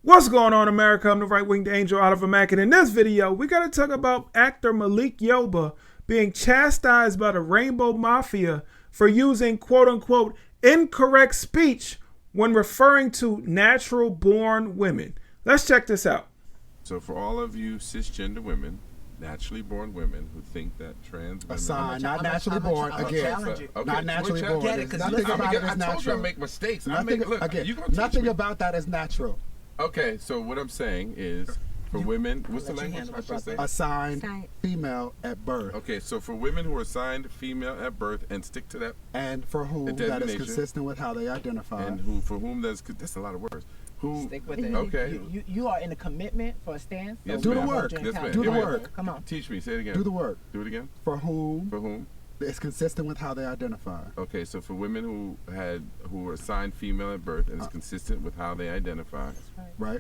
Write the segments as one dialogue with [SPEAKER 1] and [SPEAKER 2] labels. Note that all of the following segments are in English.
[SPEAKER 1] What's going on, America? I'm the right-winged angel out of America. In this video, we got to talk about actor Malik Yoba being chastised by the Rainbow Mafia for using quote-unquote incorrect speech when referring to natural-born women. Let's check this out.
[SPEAKER 2] So for all of you cisgender women, naturally born women who think that trans women
[SPEAKER 3] not naturally born again. Not naturally born. Nothing about it is natural.
[SPEAKER 2] I told you I make mistakes.
[SPEAKER 3] Nothing about that is natural.
[SPEAKER 2] Okay, so what I'm saying is, for women, what's the language I should say?
[SPEAKER 3] Assigned female at birth.
[SPEAKER 2] Okay, so for women who are assigned female at birth and stick to that,
[SPEAKER 3] and for whom that is consistent with how they identify,
[SPEAKER 2] and for whom that's a lot of words. Who
[SPEAKER 4] stick with it?
[SPEAKER 2] Okay,
[SPEAKER 4] you are in a commitment for a stance. So
[SPEAKER 2] yes,
[SPEAKER 3] do the work.
[SPEAKER 2] Yes,
[SPEAKER 3] do the work.
[SPEAKER 4] Come on.
[SPEAKER 2] Teach me. Say it again.
[SPEAKER 3] Do the work.
[SPEAKER 2] Do it again.
[SPEAKER 3] For whom?
[SPEAKER 2] For whom?
[SPEAKER 3] It's consistent with how they identify.
[SPEAKER 2] Okay, so for women who were assigned female at birth and it's consistent with how they identify.
[SPEAKER 3] Right.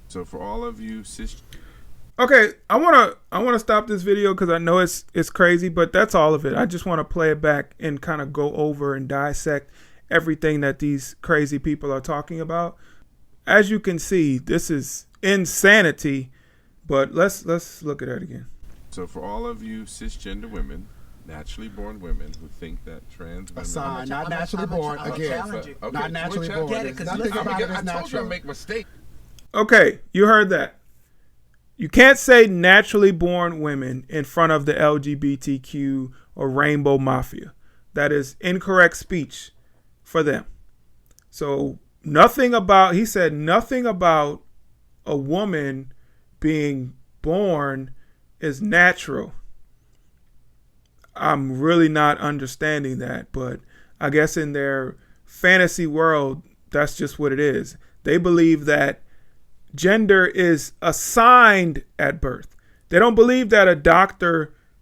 [SPEAKER 2] So for all of you
[SPEAKER 1] Okay, I wanna stop this video because I know it's crazy, but that's all of it. I just want to play it back and kind of go over and dissect everything that these crazy people are talking about. As you can see, this is insanity, but let's look at it again.
[SPEAKER 2] So for all of you cisgender women, naturally born women who think that trans women
[SPEAKER 3] not naturally born again. Not naturally born. Nothing about it is natural.
[SPEAKER 2] I told you I make mistakes.
[SPEAKER 1] Okay, you heard that. You can't say naturally born women in front of the LGBTQ or Rainbow Mafia. That is incorrect speech for them. So he said nothing about a woman being born is natural. I'm really not understanding that, but I guess in their fantasy world, that's just what it is. They believe that gender is assigned at birth. They don't believe that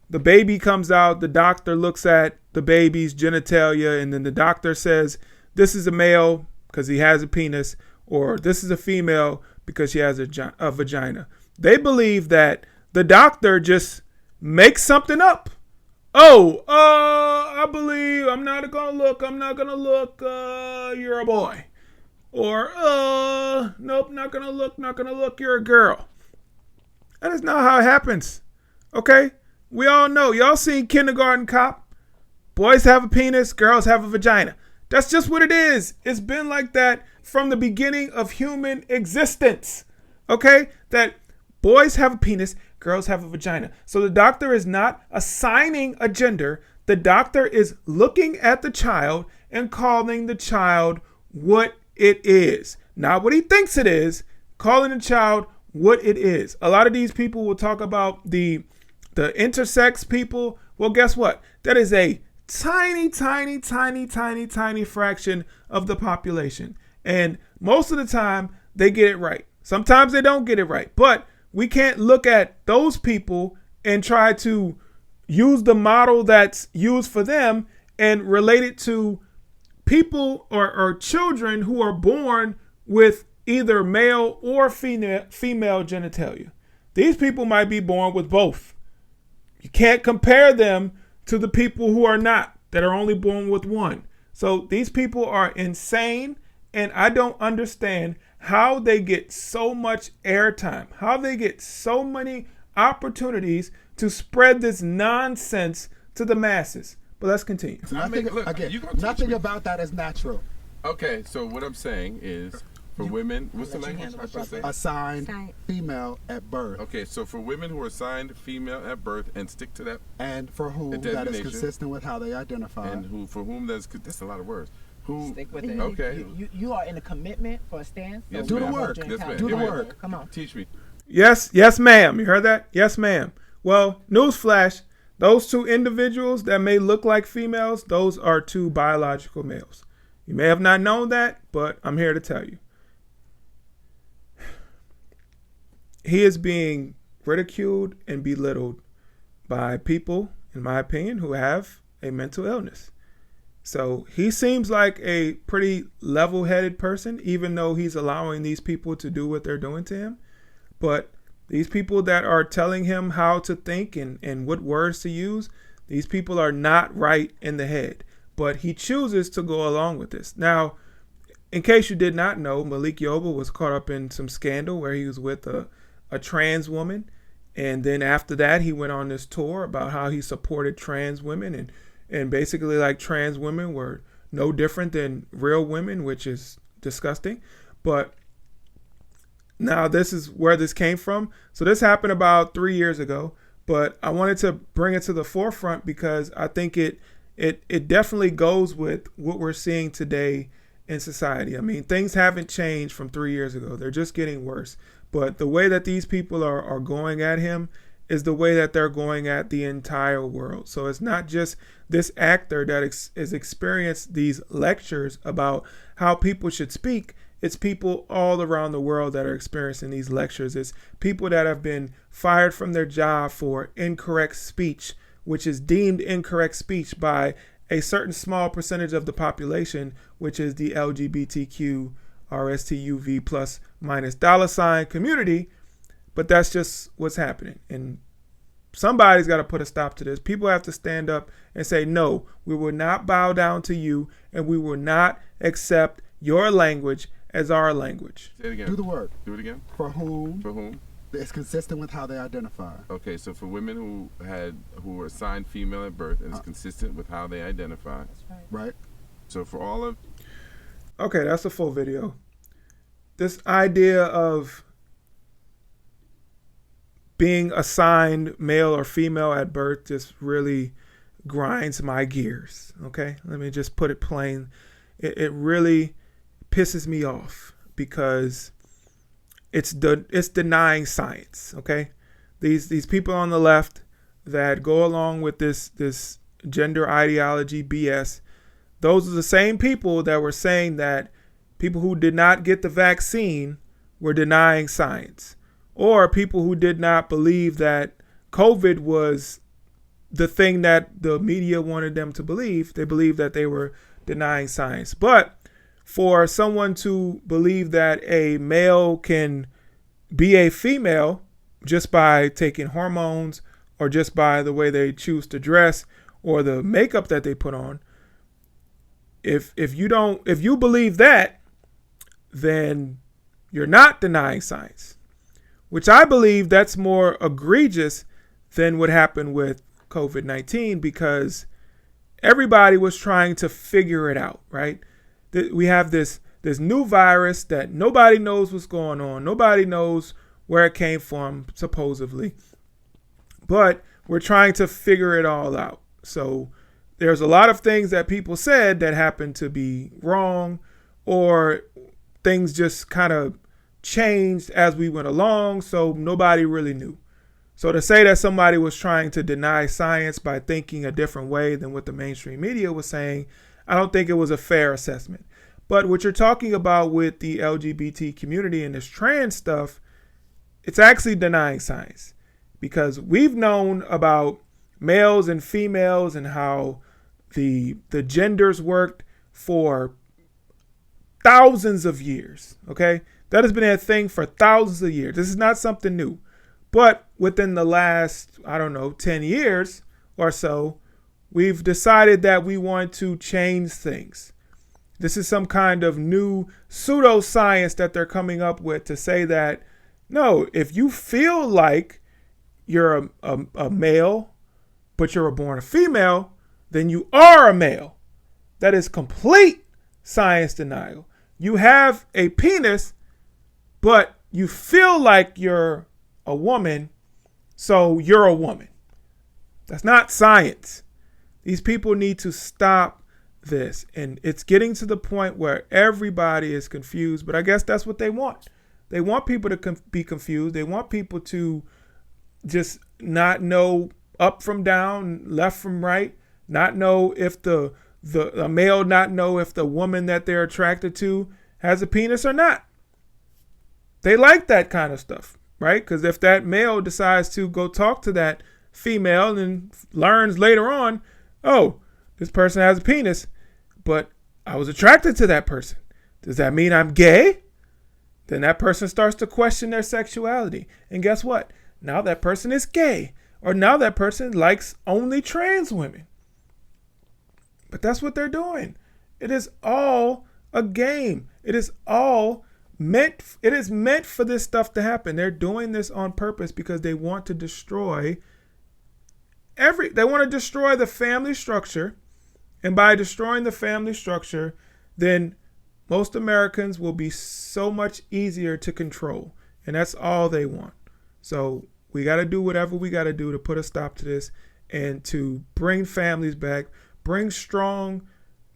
[SPEAKER 1] the baby comes out, the doctor looks at the baby's genitalia, and then the doctor says, this is a male because he has a penis, or this is a female because she has a vagina. They believe that the doctor just makes something up. I believe I'm not gonna look, you're a boy. Or, nope, not gonna look, you're a girl. That is not how it happens. Okay? We all know. Y'all seen Kindergarten Cop? Boys have a penis, girls have a vagina. That's just what it is. It's been like that from the beginning of human existence. Okay? That boys have a penis, girls have a vagina. So the doctor is not assigning a gender. The doctor is looking at the child and calling the child what it is. Not what he thinks it is, calling the child what it is. A lot of these people will talk about the intersex people. Well, guess what? That is a tiny fraction of the population. And most of the time, they get it right. Sometimes they don't get it right. But we can't look at those people and try to use the model that's used for them and relate it to people or children who are born with either male or female genitalia. These people might be born with both. You can't compare them to the people who are not, that are only born with one. So these people are insane, and I don't understand how they get so much airtime, how they get so many opportunities to spread this nonsense to the masses. But let's continue.
[SPEAKER 3] Nothing about that is natural.
[SPEAKER 2] Okay, so what I'm saying is, for women, what's the language I should say?
[SPEAKER 3] Assigned female at birth.
[SPEAKER 2] Okay, so for women who are assigned female at birth and stick to that,
[SPEAKER 3] and for whom that is consistent with how they identify,
[SPEAKER 2] and for whom that's a lot of words.
[SPEAKER 4] Stick with it.
[SPEAKER 2] Okay.
[SPEAKER 4] You are in a commitment for a stance.
[SPEAKER 2] Yes,
[SPEAKER 3] do the work.
[SPEAKER 2] Do
[SPEAKER 3] the work.
[SPEAKER 4] Come on.
[SPEAKER 2] Teach me.
[SPEAKER 1] Yes, ma'am. You heard that? Yes, ma'am. Well, newsflash. Those two individuals that may look like females, those are two biological males. You may have not known that, but I'm here to tell you. He is being ridiculed and belittled by people, in my opinion, who have a mental illness. So he seems like a pretty level-headed person, even though he's allowing these people to do what they're doing to him. But these people that are telling him how to think and what words to use, these people are not right in the head. But he chooses to go along with this. Now, in case you did not know, Malik Yoba was caught up in some scandal where he was with a trans woman. And then after that, he went on this tour about how he supported trans women and basically like trans women were no different than real women, which is disgusting. But now this is where this came from. So this happened about 3 years ago, but I wanted to bring it to the forefront because I think it definitely goes with what we're seeing today in society. I mean, things haven't changed from 3 years ago. They're just getting worse. But the way that these people are going at him is the way that they're going at the entire world. So it's not just this actor that has experienced these lectures about how people should speak. It's people all around the world that are experiencing these lectures. It's people that have been fired from their job for incorrect speech, which is deemed incorrect speech by a certain small percentage of the population, which is the LGBTQ RSTUV plus minus $ community. But that's just what's happening. And somebody's got to put a stop to this. People have to stand up and say, no, we will not bow down to you and we will not accept your language as our language.
[SPEAKER 2] Say it again.
[SPEAKER 3] Do the work.
[SPEAKER 2] Do it again.
[SPEAKER 3] For whom?
[SPEAKER 2] For whom?
[SPEAKER 3] It's consistent with how they identify.
[SPEAKER 2] Okay, so for women who were assigned female at birth, and it's consistent with how they identify.
[SPEAKER 4] That's right.
[SPEAKER 3] Right.
[SPEAKER 2] So for all of...
[SPEAKER 1] Okay, that's a full video. This idea of being assigned male or female at birth just really grinds my gears. Okay, let me just put it plain. It really pisses me off because it's denying science. Okay, these people on the left that go along with this gender ideology BS, those are the same people that were saying that people who did not get the vaccine were denying science, or people who did not believe that COVID was the thing that the media wanted them to believe. They believed that they were denying science. But for someone to believe that a male can be a female just by taking hormones or just by the way they choose to dress or the makeup that they put on, if you believe that, then you're not denying science, which I believe that's more egregious than what happened with COVID-19 because everybody was trying to figure it out, right? We have this new virus that nobody knows what's going on. Nobody knows where it came from, supposedly. But we're trying to figure it all out. So there's a lot of things that people said that happened to be wrong, or things just kind of changed as we went along, so nobody really knew. So to say that somebody was trying to deny science by thinking a different way than what the mainstream media was saying, I don't think it was a fair assessment. But what you're talking about with the LGBT community and this trans stuff, it's actually denying science, because we've known about males and females and how the genders worked for thousands of years. Okay, that has been a thing for thousands of years. This is not something new. But within the last, 10 years or so, we've decided that we want to change things. This is some kind of new pseudoscience that they're coming up with to say that, no, if you feel like you're a male, but you're born a female, then you are a male. That is complete science denial. You have a penis, but you feel like you're a woman, so you're a woman. That's not science. These people need to stop this. And it's getting to the point where everybody is confused, but I guess that's what they want. They want people to be confused. They want people to just not know up from down, left from right, not know if a male not know if the woman that they're attracted to has a penis or not. They like that kind of stuff, right? Because if that male decides to go talk to that female and learns later on, oh, this person has a penis, but I was attracted to that person, does that mean I'm gay? Then that person starts to question their sexuality. And guess what? Now that person is gay, or now that person likes only trans women. But that's what they're doing. It is all a game. It is all meant. It is meant for this stuff to happen. They're doing this on purpose because they want to destroy they want to destroy the family structure. And by destroying the family structure, then most Americans will be so much easier to control. And that's all they want. So we got to do whatever we got to do to put a stop to this and to bring families back, bring strong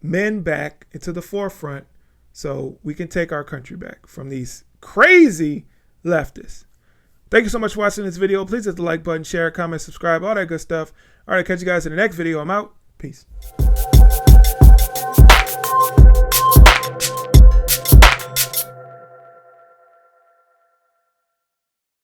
[SPEAKER 1] men back into the forefront so we can take our country back from these crazy leftists. Thank you so much for watching this video. Please hit the like button, share, comment, subscribe, all that good stuff. All right, catch you guys in the next video. I'm out. Peace.